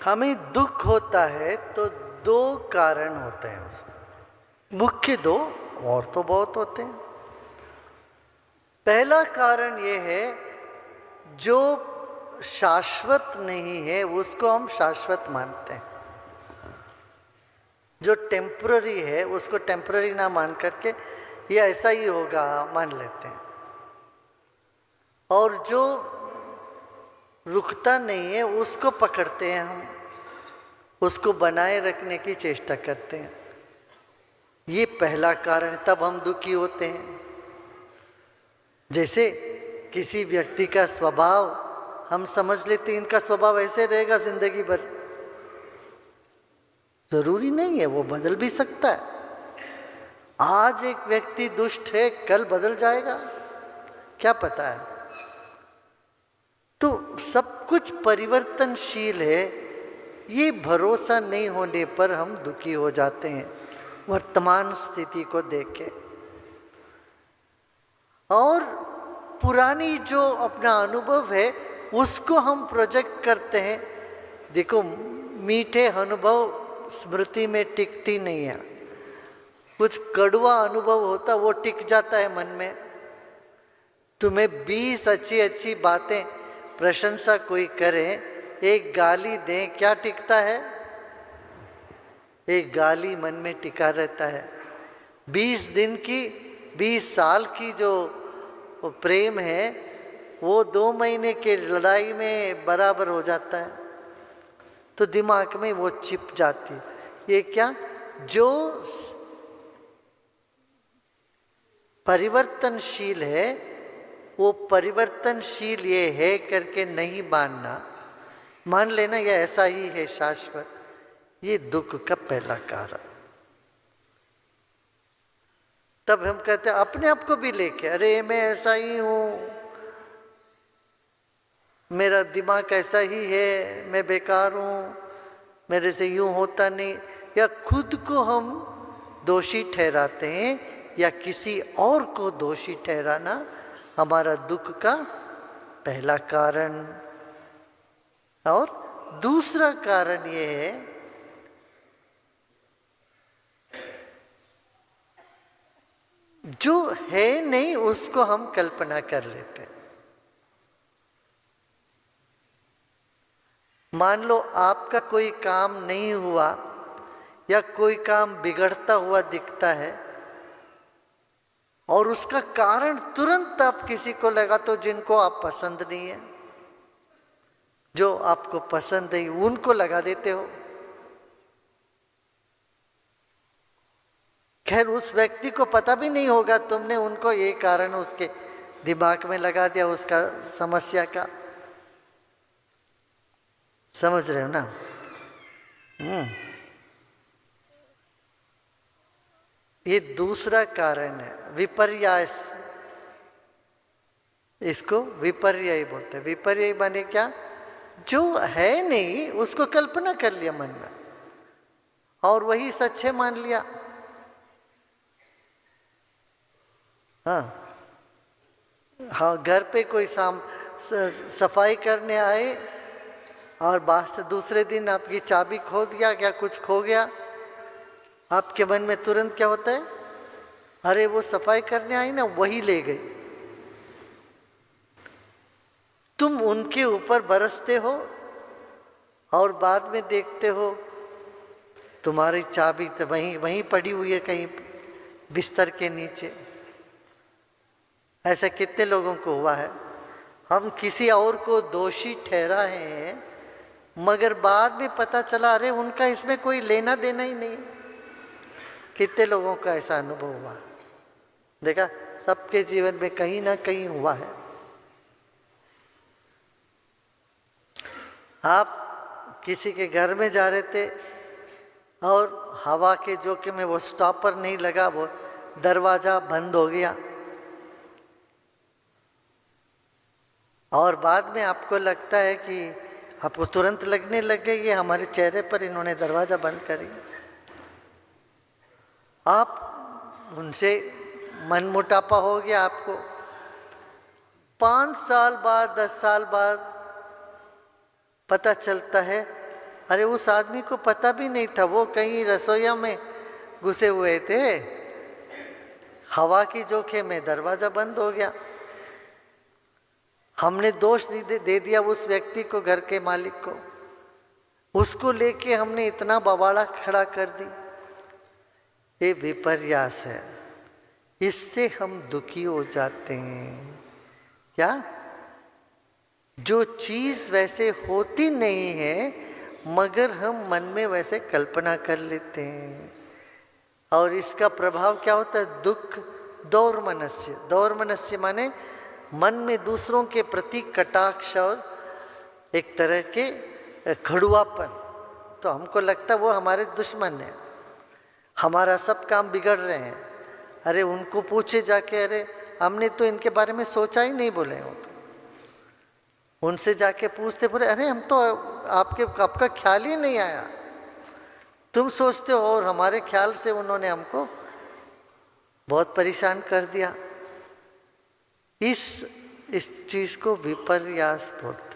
हमें दुख होता है तो दो कारण होते हैं उसमें, मुख्य दो, और तो बहुत होते हैं। पहला कारण ये है जो शाश्वत नहीं है उसको हम शाश्वत मानते हैं, जो टेम्पररी है उसको टेम्पररी ना मान करके ये ऐसा ही होगा मान लेते हैं, और जो रुकता नहीं है उसको पकड़ते हैं हम, उसको बनाए रखने की चेष्टा करते हैं। ये पहला कारण, तब हम दुखी होते हैं। जैसे किसी व्यक्ति का स्वभाव हम समझ लेते हैं इनका स्वभाव ऐसे रहेगा जिंदगी भर, जरूरी नहीं है, वो बदल भी सकता है। आज एक व्यक्ति दुष्ट है, कल बदल जाएगा, क्या पता है। तो सब कुछ परिवर्तनशील है, ये भरोसा नहीं होने पर हम दुखी हो जाते हैं वर्तमान स्थिति को देख के। और पुरानी जो अपना अनुभव है उसको हम प्रोजेक्ट करते हैं। देखो, मीठे अनुभव स्मृति में टिकती नहीं है, कुछ कड़वा अनुभव होता वो टिक जाता है मन में। तुम्हें 20 अच्छी अच्छी बातें प्रशंसा कोई करे, एक गाली दें, क्या टिकता है? एक गाली मन में टिका रहता है। 20 दिन की, 20 साल की जो प्रेम है वो 2 महीने के लड़ाई में बराबर हो जाता है, तो दिमाग में वो चिप जाती है। ये क्या, जो परिवर्तनशील है वो परिवर्तनशील ये है करके नहीं मानना, मान लेना ये ऐसा ही है शाश्वत, ये दुख का पहला कारण। तब हम कहते हैं अपने आप को भी लेके, अरे मैं ऐसा ही हूँ, मेरा दिमाग ऐसा ही है, मैं बेकार हूँ, मेरे से यूँ होता नहीं, या खुद को हम दोषी ठहराते हैं, या किसी और को दोषी ठहराना हमारा दुख का पहला कारण। और दूसरा कारण ये है जो है नहीं उसको हम कल्पना कर लेते हैं। मान लो आपका कोई काम नहीं हुआ या कोई काम बिगड़ता हुआ दिखता है और उसका कारण तुरंत आप किसी को लगा, तो जिनको आप पसंद नहीं है, जो आपको पसंद नहीं उनको लगा देते हो। खैर उस व्यक्ति को पता भी नहीं होगा तुमने उनको ये कारण उसके दिमाग में लगा दिया उसका समस्या का। समझ रहे हो ना? ये दूसरा कारण है, विपर्यास। इसको विपर्यय बोलते हैं। विपर्यय माने क्या, जो है नहीं उसको कल्पना कर लिया मन में और वही सच है मान लिया। हाँ, घर पे कोई सफाई करने आए और दूसरे दिन आपकी चाबी खो दिया, क्या कुछ खो गया, आपके मन में तुरंत क्या होता है, अरे वो सफाई करने आई ना, वही ले गई। तुम उनके ऊपर बरसते हो और बाद में देखते हो तुम्हारी चाबी तो वहीं पड़ी हुई है कहीं बिस्तर के नीचे। ऐसा कितने लोगों को हुआ है। हम किसी और को दोषी ठहराए हैं मगर बाद में पता चला अरे उनका इसमें कोई लेना देना ही नहीं। कितने लोगों का ऐसा अनुभव हुआ, देखा, सबके जीवन में कहीं ना कहीं हुआ है। आप किसी के घर में जा रहे थे और हवा के जोखे में वो स्टॉपर नहीं लगा, वो दरवाजा बंद हो गया और बाद में आपको लगता है कि आपको तुरंत लगने लग गई ये हमारे चेहरे पर इन्होंने दरवाजा बंद करी। आप उनसे मनमुटापा हो गया आपको। 5 साल बाद, 10 साल बाद पता चलता है अरे उस आदमी को पता भी नहीं था, वो कहीं रसोईया में घुसे हुए थे, हवा की झोंके में दरवाजा बंद हो गया। हमने दोष दे दिया उस व्यक्ति को, घर के मालिक को, उसको लेके हमने इतना बवाड़ा खड़ा कर दी। ये विपर्यास है, इससे हम दुखी हो जाते हैं। क्या? जो चीज वैसे होती नहीं है मगर हम मन में वैसे कल्पना कर लेते हैं, और इसका प्रभाव क्या होता है? दुख, दौर्मनस्य। दौर्मनस्य माने मन में दूसरों के प्रति कटाक्ष और एक तरह के खड़ुआपन। तो हमको लगता है वो हमारे दुश्मन है, हमारा सब काम बिगड़ रहे हैं। अरे उनको पूछे जाके, अरे हमने तो इनके बारे में सोचा ही नहीं, बोले हो तो उनसे जाके पूछते, बोले अरे हम तो आपका ख्याल ही नहीं आया, तुम सोचते हो, और हमारे ख्याल से उन्होंने हमको बहुत परेशान कर दिया। इस चीज को विपर्यास बोलते।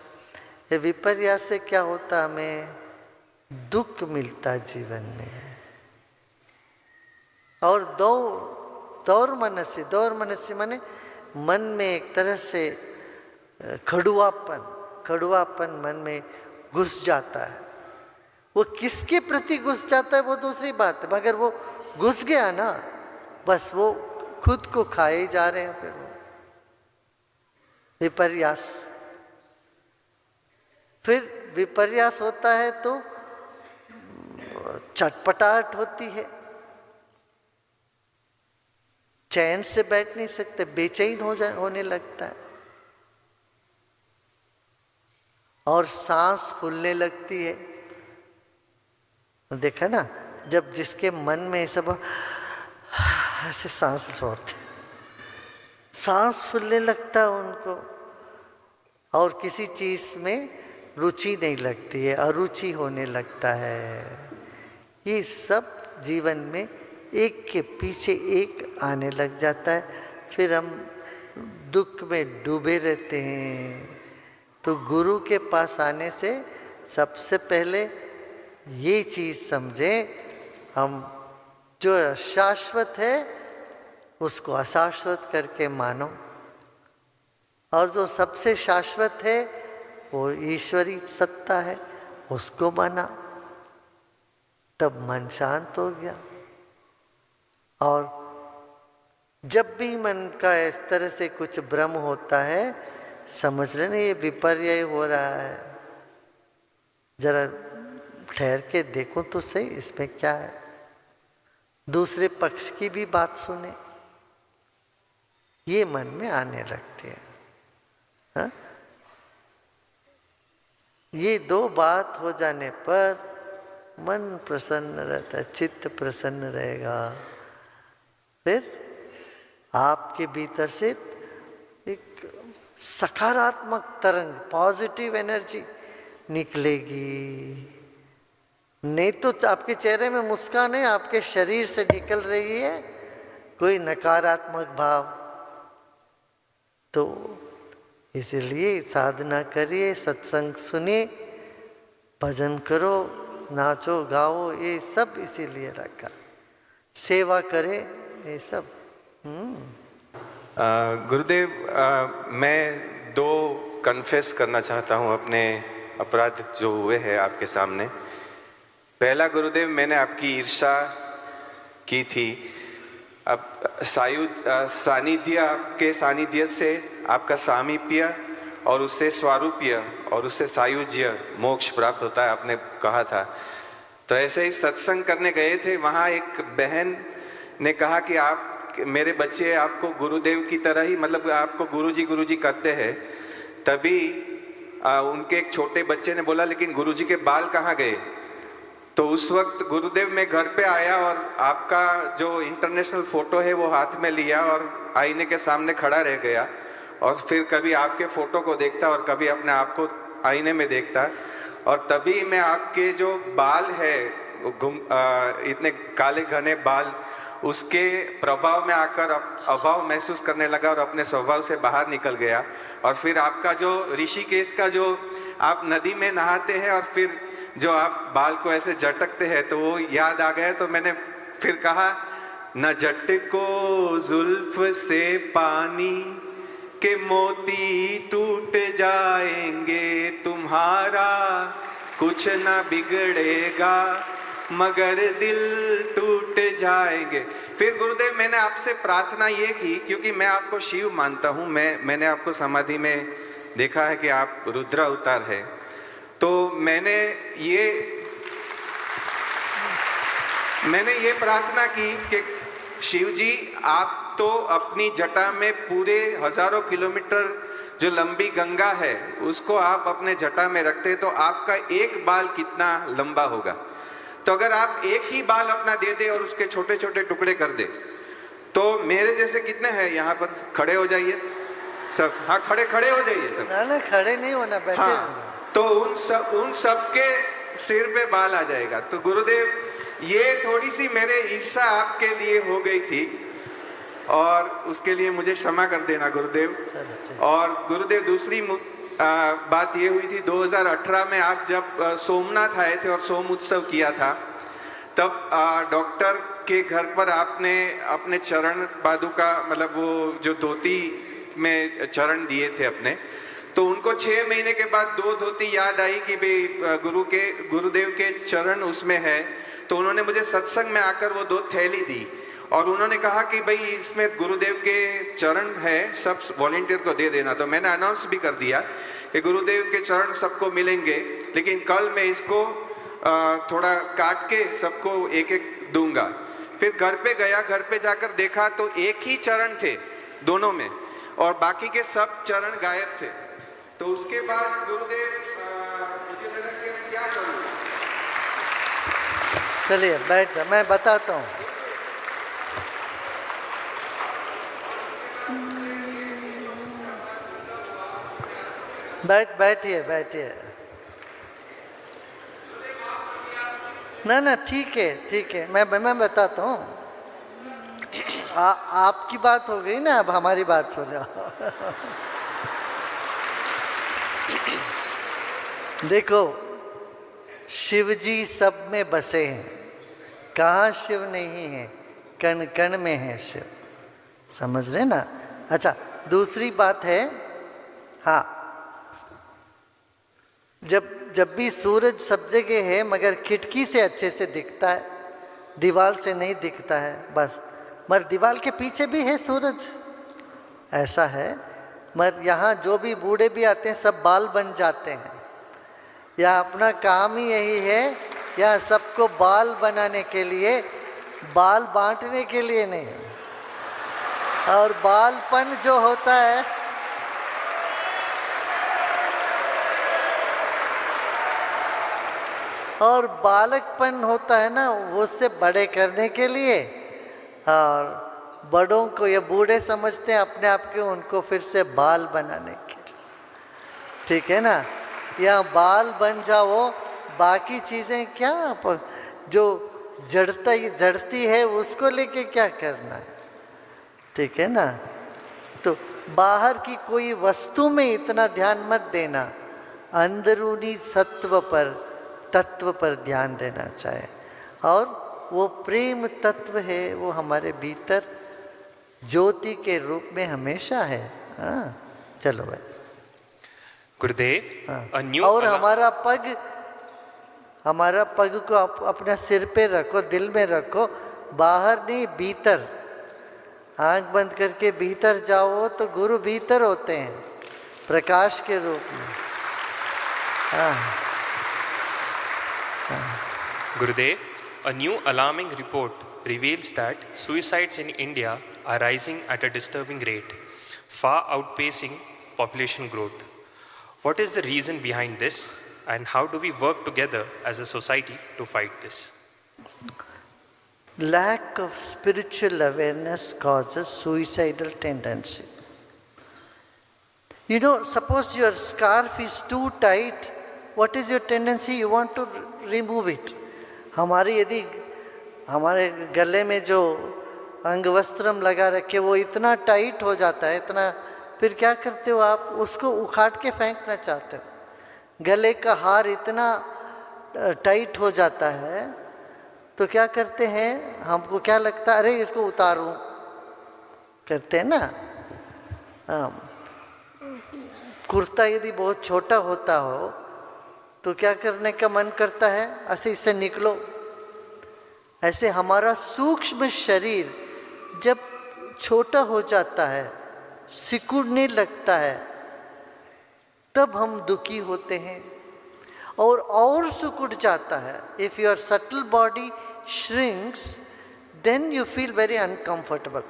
ये विपर्यास से क्या होता? हमें दुख मिलता जीवन में। और दौर मनस्य माने मन में एक तरह से खड़ुआपन मन में घुस जाता है। वो किसके प्रति घुस जाता है वो दूसरी बात है, मगर वो घुस गया ना, बस वो खुद को खाए जा रहे हैं। फिर वो विपर्यास, फिर विपर्यास होता है तो चटपटाहट होती है, चैन से बैठ नहीं सकते, बेचैन होने लगता है, और सांस फूलने लगती है। देखा ना, जब जिसके मन में सब ऐसे सांस छोड़ते, सांस फूलने लगता है उनको, और किसी चीज में रुचि नहीं लगती है, अरुचि होने लगता है। ये सब जीवन में एक के पीछे एक आने लग जाता है, फिर हम दुख में डूबे रहते हैं। तो गुरु के पास आने से सबसे पहले ये चीज समझें, हम जो शाश्वत है उसको अशाश्वत करके मानो, और जो सबसे शाश्वत है वो ईश्वरी सत्ता है, उसको माना। तब मन शांत हो गया। और जब भी मन का इस तरह से कुछ भ्रम होता है, समझ लेना ये विपर्य हो रहा है, जरा ठहर के देखो तो सही इसमें क्या है, दूसरे पक्ष की भी बात सुने, ये मन में आने लगती है। हाँ? ये दो बात हो जाने पर मन प्रसन्न रहता है, चित्त प्रसन्न रहेगा। फिर आपके भीतर से एक सकारात्मक तरंग, पॉजिटिव एनर्जी निकलेगी। नहीं तो आपके चेहरे में मुस्कान है, आपके शरीर से निकल रही है कोई नकारात्मक भाव। तो इसलिए साधना करिए, सत्संग सुनिए, भजन करो, नाचो गाओ, ये सब इसीलिए रखा, सेवा करें, ये सब। गुरुदेव, मैं दो कन्फेस करना चाहता हूँ अपने अपराध जो हुए हैं आपके सामने। पहला, गुरुदेव, मैंने आपकी ईर्ष्या की थी। अब सानिध्य के सानिध्य से आपका सामीप्य और उससे स्वारूप्य और उससे सायुज्य मोक्ष प्राप्त होता है, आपने कहा था। तो ऐसे ही सत्संग करने गए थे, वहाँ एक बहन ने कहा कि आप, मेरे बच्चे आपको गुरुदेव की तरह ही, मतलब आपको गुरुजी करते हैं। तभी उनके एक छोटे बच्चे ने बोला, लेकिन गुरुजी के बाल कहाँ गए? तो उस वक्त गुरुदेव मैं घर पे आया और आपका जो इंटरनेशनल फोटो है वो हाथ में लिया और आईने के सामने खड़ा रह गया, और फिर कभी आपके फोटो को देखता और कभी अपने आप को आईने में देखता, और तभी मैं आपके जो बाल है इतने काले घने बाल, उसके प्रभाव में आकर अभाव महसूस करने लगा और अपने स्वभाव से बाहर निकल गया। और फिर आपका जो ऋषिकेश का जो आप नदी में नहाते हैं और फिर जो आप बाल को ऐसे झटकते हैं तो वो याद आ गया, तो मैंने फिर कहा, न झटको जुल्फ से पानी के मोती टूट जाएंगे, तुम्हारा कुछ ना बिगड़ेगा मगर दिल टूट जाएंगे। फिर गुरुदेव मैंने आपसे प्रार्थना ये की, क्योंकि मैं आपको शिव मानता हूँ, मैंने आपको समाधि में देखा है कि आप रुद्र अवतार है, तो मैंने ये प्रार्थना की कि शिव जी आप तो अपनी जटा में पूरे हजारों किलोमीटर जो लंबी गंगा है उसको आप अपने जटा में रखते, तो आपका एक बाल कितना लंबा होगा। तो अगर आप एक ही बाल अपना दे दे और उसके छोटे छोटे टुकड़े कर दे, तो मेरे जैसे कितने हैं यहाँ पर, खड़े हो जाइए सब। हाँ, खड़े हो जाइए सब। ना खड़े नहीं होना, बैठे। हाँ, तो उन सब के सिर पे बाल आ जाएगा। तो गुरुदेव ये थोड़ी सी मेरे ईर्षा आपके लिए हो गई थी, और उसके लिए मुझे क्षमा कर देना गुरुदेव। और गुरुदेव दूसरी बात ये हुई थी, 2018 में आप जब सोमनाथ आए थे और सोम उत्सव किया था, तब डॉक्टर के घर पर आपने अपने चरण पादुका, मतलब वो जो धोती में चरण दिए थे अपने, तो उनको 6 महीने के बाद 2 धोती याद आई कि भाई गुरुदेव के चरण उसमें है। तो उन्होंने मुझे सत्संग में आकर वो 2 थैली दी और उन्होंने कहा कि भाई इसमें गुरुदेव के चरण है, सब वॉलेंटियर को दे देना। तो मैंने अनाउंस भी कर दिया कि गुरुदेव के चरण सबको मिलेंगे, लेकिन कल मैं इसको थोड़ा काट के सबको एक एक दूंगा। फिर घर पे गया, घर पे जाकर देखा तो एक ही चरण थे दोनों में, और बाकी के सब चरण गायब थे। तो उसके बाद गुरुदेव मुझे लगा कि मैं क्या करूं। चलिए बैठ जा, मैं बताता हूँ। बैठिए। ना ठीक है, मैं बताता हूँ। आपकी बात हो गई ना, अब हमारी बात सुनो। देखो, शिव जी सब में बसे हैं, कहाँ शिव नहीं है, कण कण में है शिव, समझ रहे ना। अच्छा, दूसरी बात है, हाँ, जब भी सूरज सब जगह है मगर खिड़की से अच्छे से दिखता है, दीवार से नहीं दिखता है बस। मगर दीवार के पीछे भी है सूरज, ऐसा है। मगर यहाँ जो भी बूढ़े भी आते हैं सब बाल बन जाते हैं, या अपना काम ही यही है, या सबको बाल बनाने के लिए, बाल बांटने के लिए नहीं। और बालपन जो होता है, और बालकपन होता है ना, वो उससे बड़े करने के लिए, और बड़ों को ये बूढ़े समझते हैं अपने आप के, उनको फिर से बाल बनाने के लिए, ठीक है ना। या बाल बन जाओ, बाकी चीज़ें क्या, जो जड़ती है उसको लेके क्या करना है, ठीक है ना। तो बाहर की कोई वस्तु में इतना ध्यान मत देना, अंदरूनी तत्व पर ध्यान देना चाहे। और वो प्रेम तत्व है, वो हमारे भीतर ज्योति के रूप में हमेशा है। हाँ, चलो भाई। गुरुदेव, हाँ। और हमारा पग को अपने सिर पे रखो, दिल में रखो, बाहर नहीं, भीतर। आंख बंद करके भीतर जाओ तो गुरु भीतर होते हैं, प्रकाश के रूप में। हाँ। Gurudev, a new alarming report reveals that suicides in India are rising at a disturbing rate, far outpacing population growth. What is the reason behind this, and how do we work together as a society to fight this? Lack of spiritual awareness causes suicidal tendency. You know, suppose your scarf is too tight, what is your tendency? You want to remove it. यदि हमारे गले में जो अंगवस्त्रम लगा रखे वो इतना tight हो जाता है, इतना, फिर क्या करते हो आप, उसको उखाड़ के फेंकना चाहते हो। गले का हार इतना टाइट हो जाता है तो क्या करते हैं, हमको क्या लगता है, अरे इसको उतारूं, करते हैं ना। कुर्ता यदि बहुत छोटा होता हो तो क्या करने का मन करता है, ऐसे इससे निकलो। ऐसे हमारा सूक्ष्म शरीर जब छोटा हो जाता है, सिकुड़ने लगता है, तब हम दुखी होते हैं और सिकुड़ जाता है। If your subtle body shrinks, then you feel very uncomfortable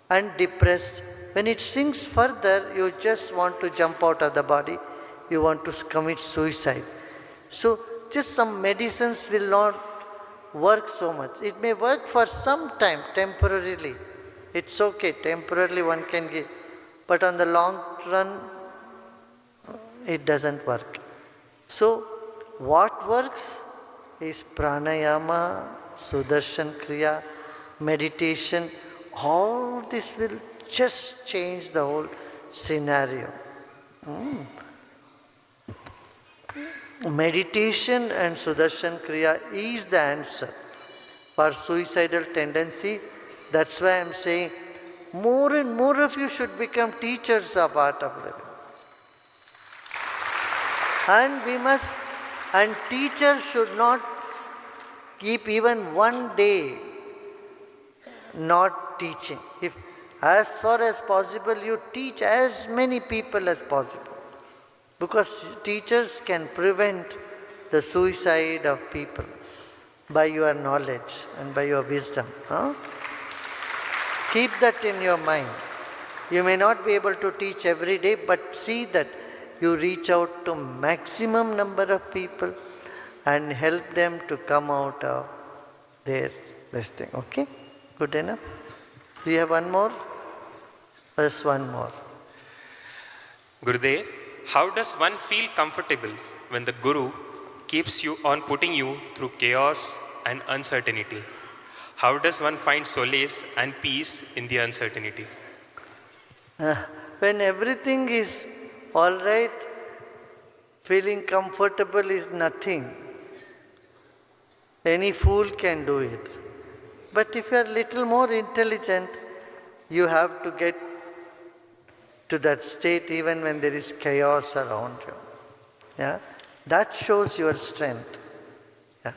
and depressed. When it sinks further, you just want to jump out of the body, you want to commit suicide. So just some medicines will not work so much. It may work for some time, temporarily. It's okay, temporarily one can give, but on the long run, it doesn't work. So what works is pranayama, sudarshan kriya, meditation. All this will just change the whole scenario. Meditation and sudarshan kriya is the answer for suicidal tendency. That's why I'm saying more and more of you should become teachers of art of living. And we must, and teachers should not keep even one day not teaching. If as far as possible you teach as many people as possible, because teachers can prevent the suicide of people by your knowledge and by your wisdom. Keep that in your mind. You may not be able to teach every day, but see that you reach out to maximum number of people and help them to come out of this thing. Okay? Good enough? Do you have one more? Just one more. Gurudev, how does one feel comfortable when the Guru keeps you on putting you through chaos and uncertainty? How does one find solace and peace in the uncertainty? When everything is all right, feeling comfortable is nothing. Any fool can do it. But if you are little more intelligent, you have to get to that state even when there is chaos around you. Yeah? That shows your strength. Yeah?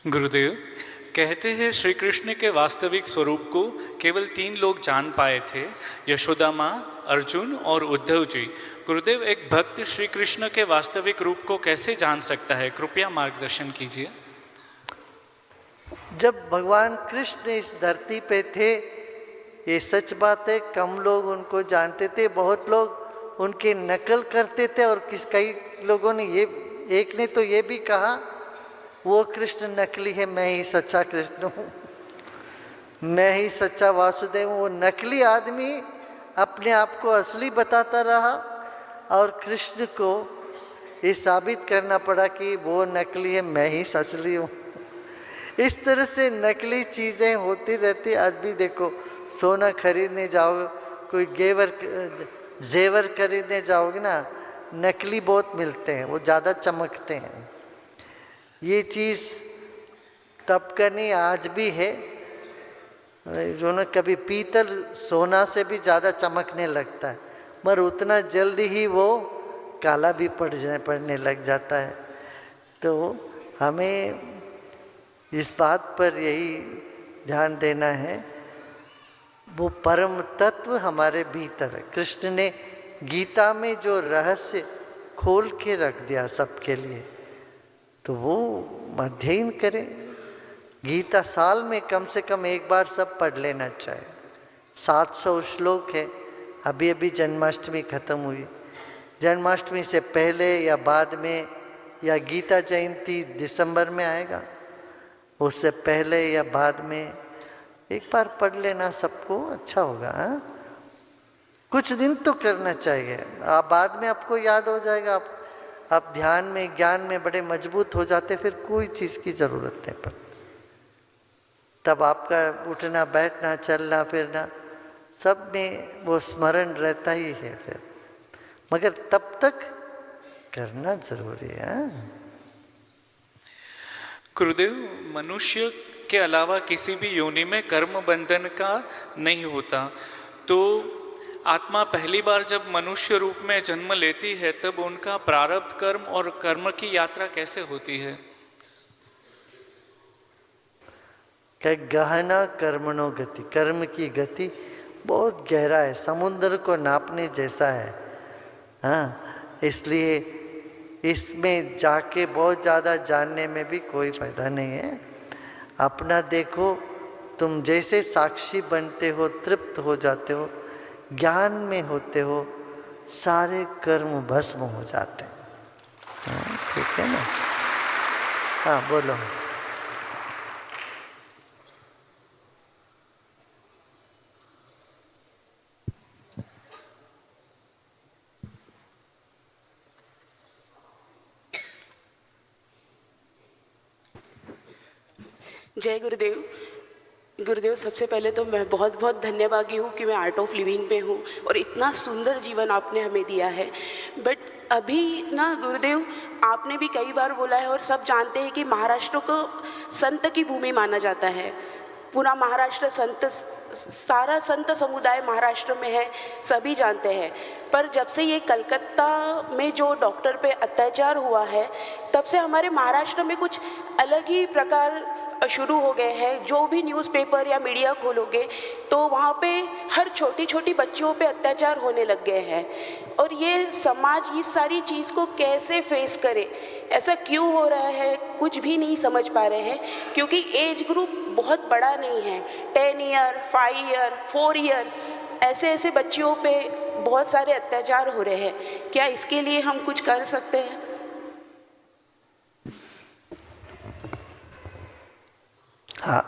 गुरुदेव कहते हैं श्री कृष्ण के वास्तविक स्वरूप को केवल 3 लोग जान पाए थे, यशोदा माँ, अर्जुन और उद्धव जी। गुरुदेव, एक भक्त श्री कृष्ण के वास्तविक रूप को कैसे जान सकता है? कृपया मार्गदर्शन कीजिए। जब भगवान कृष्ण इस धरती पे थे, ये सच बात है, कम लोग उनको जानते थे, बहुत लोग उनकी नकल करते थे। और कई लोगों ने एक ने तो ये भी कहा, वो कृष्ण नकली है, मैं ही सच्चा कृष्ण हूँ, मैं ही सच्चा वासुदेव हूँ। वो नकली आदमी अपने आप को असली बताता रहा और कृष्ण को ये साबित करना पड़ा कि वो नकली है, मैं ही असली हूँ। इस तरह से नकली चीज़ें होती रहती। आज भी देखो, सोना खरीदने जाओगे, कोई जेवर खरीदने जाओगे ना, नकली बहुत मिलते हैं, वो ज़्यादा चमकते हैं। ये चीज़ तब का नहीं, आज भी है। जो ना कभी पीतल सोना से भी ज़्यादा चमकने लगता है, मगर उतना जल्दी ही वो काला भी पड़ने लग जाता है। तो हमें इस बात पर यही ध्यान देना है, वो परम तत्व हमारे भीतर है। कृष्ण ने गीता में जो रहस्य खोल के रख दिया सबके लिए, तो वो अध्ययन करें। गीता साल में कम से कम एक बार सब पढ़ लेना चाहिए। 700 श्लोक है। अभी अभी जन्माष्टमी खत्म हुई, जन्माष्टमी से पहले या बाद में, या गीता जयंती दिसंबर में आएगा, उससे पहले या बाद में एक बार पढ़ लेना सबको अच्छा होगा। कुछ दिन तो करना चाहिए, बाद में आपको याद हो जाएगा। आप ध्यान में, ज्ञान में बड़े मजबूत हो जाते, फिर कोई चीज़ की ज़रूरत नहीं पड़ती। तब आपका उठना बैठना चलना फिरना सब में वो स्मरण रहता ही है फिर, मगर तब तक करना जरूरी है। गुरुदेव, मनुष्य के अलावा किसी भी योनि में कर्म बंधन का नहीं होता, तो आत्मा पहली बार जब मनुष्य रूप में जन्म लेती है तब उनका प्रारब्ध कर्म और कर्म की यात्रा कैसे होती है? क्या गहना कर्मणो गति, कर्म की गति बहुत गहरा है, समुद्र को नापने जैसा है। हाँ, इसलिए इसमें जाके बहुत ज़्यादा जानने में भी कोई फायदा नहीं है। अपना देखो, तुम जैसे साक्षी बनते हो, तृप्त हो जाते हो, ज्ञान में होते हो, सारे कर्म भस्म हो जाते हैं। हाँ, ठीक है ना? हाँ बोलो। जय गुरुदेव। गुरुदेव, सबसे पहले तो मैं बहुत बहुत धन्यवादी हूँ कि मैं आर्ट ऑफ लिविंग पे हूँ और इतना सुंदर जीवन आपने हमें दिया है। बट अभी ना गुरुदेव, आपने भी कई बार बोला है और सब जानते हैं कि महाराष्ट्र को संत की भूमि माना जाता है। पूरा महाराष्ट्र संत, सारा संत समुदाय महाराष्ट्र में है, सभी जानते हैं। पर जब से ये कलकत्ता में जो डॉक्टर पे अत्याचार हुआ है, तब से हमारे महाराष्ट्र में कुछ अलग ही प्रकार शुरू हो गए हैं। जो भी न्यूज़पेपर या मीडिया खोलोगे तो वहाँ पे हर छोटी छोटी बच्चियों पे अत्याचार होने लग गए हैं। और ये समाज इस सारी चीज़ को कैसे फेस करे, ऐसा क्यों हो रहा है, कुछ भी नहीं समझ पा रहे हैं। क्योंकि एज ग्रुप बहुत बड़ा नहीं है, 10 ईयर, 5 ईयर, 4 ईयर, ऐसे ऐसे बच्चियों पे बहुत सारे अत्याचार हो रहे हैं। क्या इसके लिए हम कुछ कर सकते हैं? हाँ,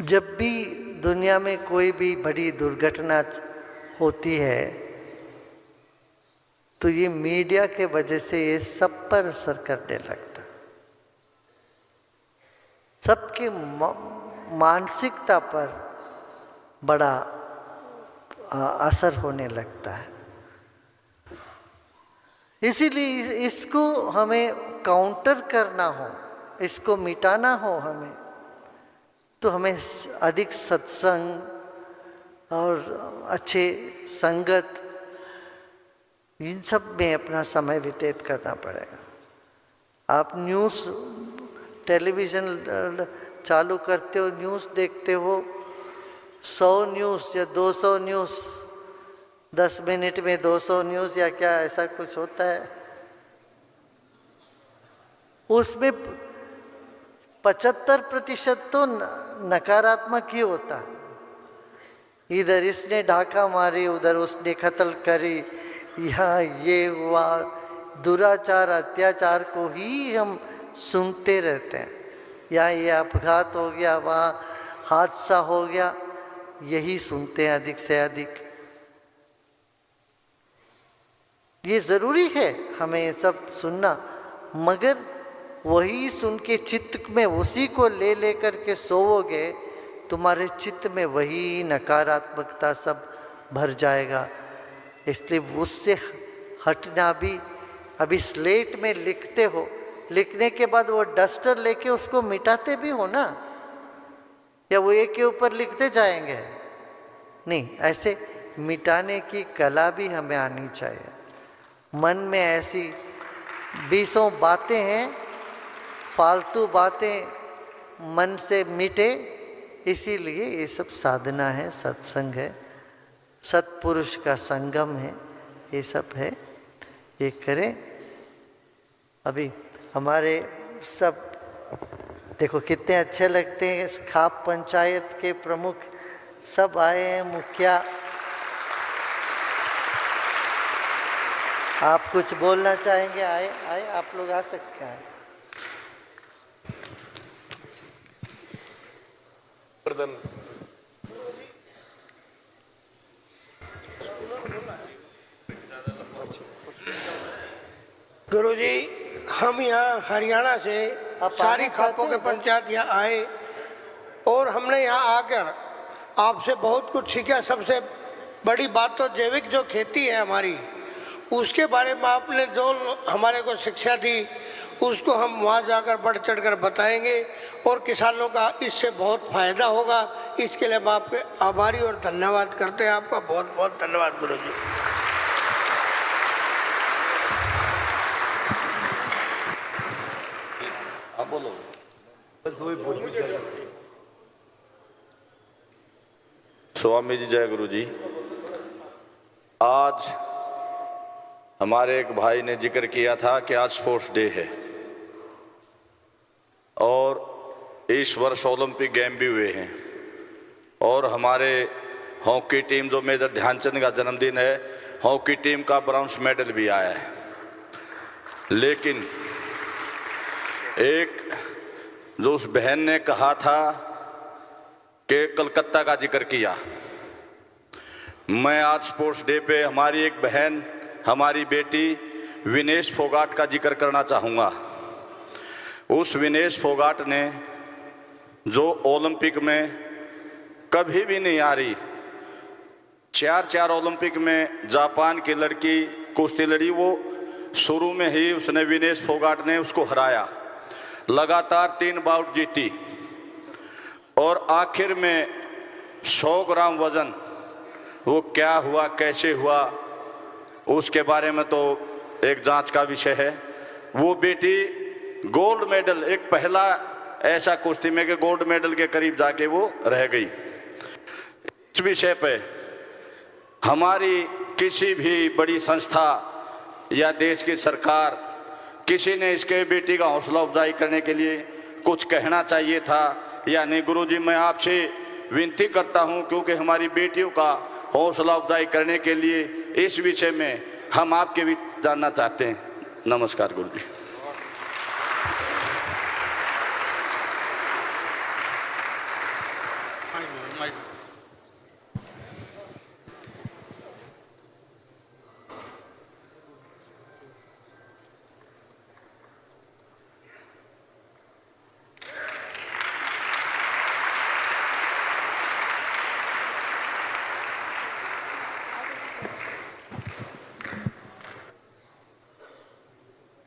जब भी दुनिया में कोई भी बड़ी दुर्घटना होती है तो ये मीडिया के वजह से ये सब पर असर करने लगता है, सबकी मानसिकता पर बड़ा असर होने लगता है। इसीलिए इसको हमें काउंटर करना हो, इसको मिटाना हो हमें, तो हमें अधिक सत्संग और अच्छे संगत, इन सब में अपना समय व्यतीत करना पड़ेगा। आप न्यूज़, टेलीविज़न चालू करते हो, न्यूज़ देखते हो, 100 न्यूज़ या 200 न्यूज़, 10 मिनट में 200 न्यूज़ या क्या ऐसा कुछ होता है, उसमें 75% तो नकारात्मक ही होता है। इधर इसने डाका मारी, उधर उसने कत्ल करी, यहाँ ये हुआ, दुराचार अत्याचार को ही हम सुनते रहते हैं। यहाँ ये अपघात हो गया, वहाँ हादसा हो गया, यही सुनते हैं अधिक से अधिक। ये ज़रूरी है हमें ये सब सुनना, मगर वही सुन के चित्त में उसी को ले लेकर के सोओगे, तुम्हारे चित्त में वही नकारात्मकता सब भर जाएगा। इसलिए उससे हटना भी, अभी स्लेट में लिखते हो, लिखने के बाद वो डस्टर लेके उसको मिटाते भी हो ना, या वो एक के ऊपर लिखते जाएंगे? नहीं, ऐसे मिटाने की कला भी हमें आनी चाहिए। मन में ऐसी 20 बातें हैं, फालतू बातें मन से मिटे, इसीलिए ये सब साधना है, सत्संग है, सत्पुरुष का संगम है, ये सब है, ये करें। अभी हमारे सब देखो कितने अच्छे लगते हैं, खाप पंचायत के प्रमुख सब आए हैं, मुखिया। आप कुछ बोलना चाहेंगे? आए आए, आप लोग आ सकते हैं। गुरुजी, हम यहाँ हरियाणा से सारी खापों के पंचायत यहाँ आए और हमने यहाँ आकर आपसे बहुत कुछ सीखा। सबसे बड़ी बात तो जैविक जो खेती है हमारी, उसके बारे में आपने जो हमारे को शिक्षा दी उसको हम वहाँ जाकर बढ़ चढ़ कर बताएंगे और किसानों का इससे बहुत फायदा होगा। इसके लिए हम आपके आभारी और धन्यवाद करते हैं। आपका बहुत बहुत धन्यवाद गुरु जी। स्वामी जी जय गुरु जी। आज हमारे एक भाई ने जिक्र किया था कि आज स्पोर्ट्स डे है और इस वर्ष ओलंपिक गेम भी हुए हैं और हमारे हॉकी टीम जो मेजर ध्यानचंद का जन्मदिन है, हॉकी टीम का ब्रॉन्ज मेडल भी आया है। लेकिन एक जो उस बहन ने कहा था कि कलकत्ता का जिक्र किया, मैं आज स्पोर्ट्स डे पे हमारी एक बहन, हमारी बेटी विनेश फोगाट का जिक्र करना चाहूँगा। उस विनेश फोगाट ने जो ओलंपिक में कभी भी नहीं हारी, 4 ओलंपिक में जापान की लड़की कुश्ती लड़ी, वो शुरू में ही उसने विनेश फोगाट ने उसको हराया, लगातार 3 बाउट जीती और आखिर में 100 ग्राम वजन वो क्या हुआ, कैसे हुआ, उसके बारे में तो एक जांच का विषय है। वो बेटी गोल्ड मेडल, एक पहला ऐसा कुश्ती में कि गोल्ड मेडल के करीब जाके वो रह गई। इस विषय पे हमारी किसी भी बड़ी संस्था या देश की सरकार, किसी ने इसके बेटी का हौसला अफजाई करने के लिए कुछ कहना चाहिए था या नहीं? गुरुजी, मैं आपसे विनती करता हूं, क्योंकि हमारी बेटियों का हौसला अफजाई करने के लिए इस विषय में हम आपके भी जानना चाहते हैं। नमस्कार गुरुजी।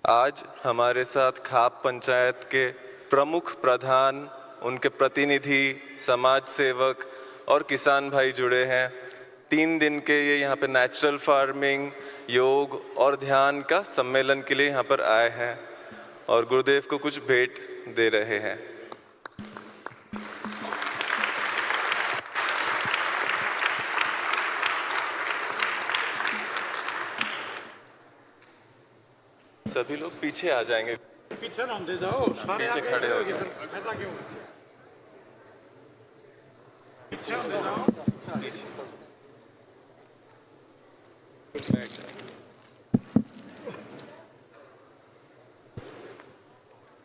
आज हमारे साथ खाप पंचायत के प्रमुख प्रधान, उनके प्रतिनिधि, समाज सेवक और किसान भाई जुड़े हैं। 3 दिन के ये यहाँ पे नेचुरल फार्मिंग, योग और ध्यान का सम्मेलन के लिए यहाँ पर आए हैं और गुरुदेव को कुछ भेंट दे रहे हैं। सभी लोग पीछे आ जाएंगे, पीछे ना दे जाओ, पीछे खड़े हो जाओ। ऐसा क्यों? पीछे दे जाओ, पीछे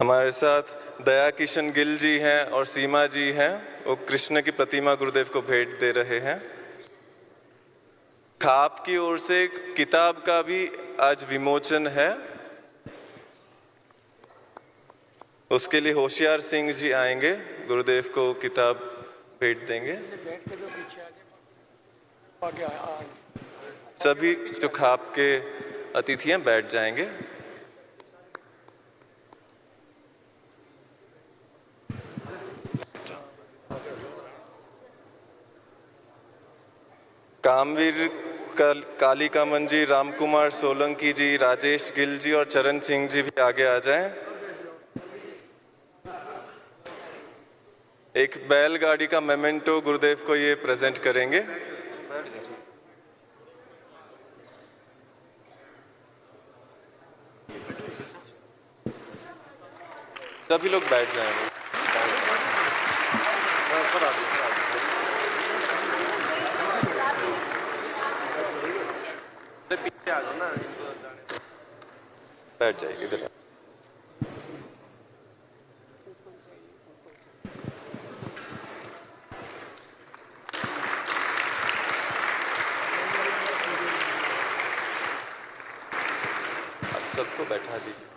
हमारे साथ दया किशन गिल जी हैं और सीमा जी हैं। वो कृष्ण की प्रतिमा गुरुदेव को भेंट दे रहे हैं। खाप की ओर से एक किताब का भी आज विमोचन है, उसके लिए होशियार सिंह जी आएंगे, गुरुदेव को किताब भेंट देंगे। सभी जो खाप के अतिथि हैं बैठ जाएंगे। कामवीर कालिकामन जी, रामकुमार सोलंकी जी, राजेश गिल जी और चरण सिंह जी भी आगे आ जाएं। एक बैलगाड़ी का मेमेंटो गुरुदेव को ये प्रेजेंट करेंगे। सभी लोग बैठ जाएंगे। बैठ जाएगी इधर। सबको बैठा दीजिए।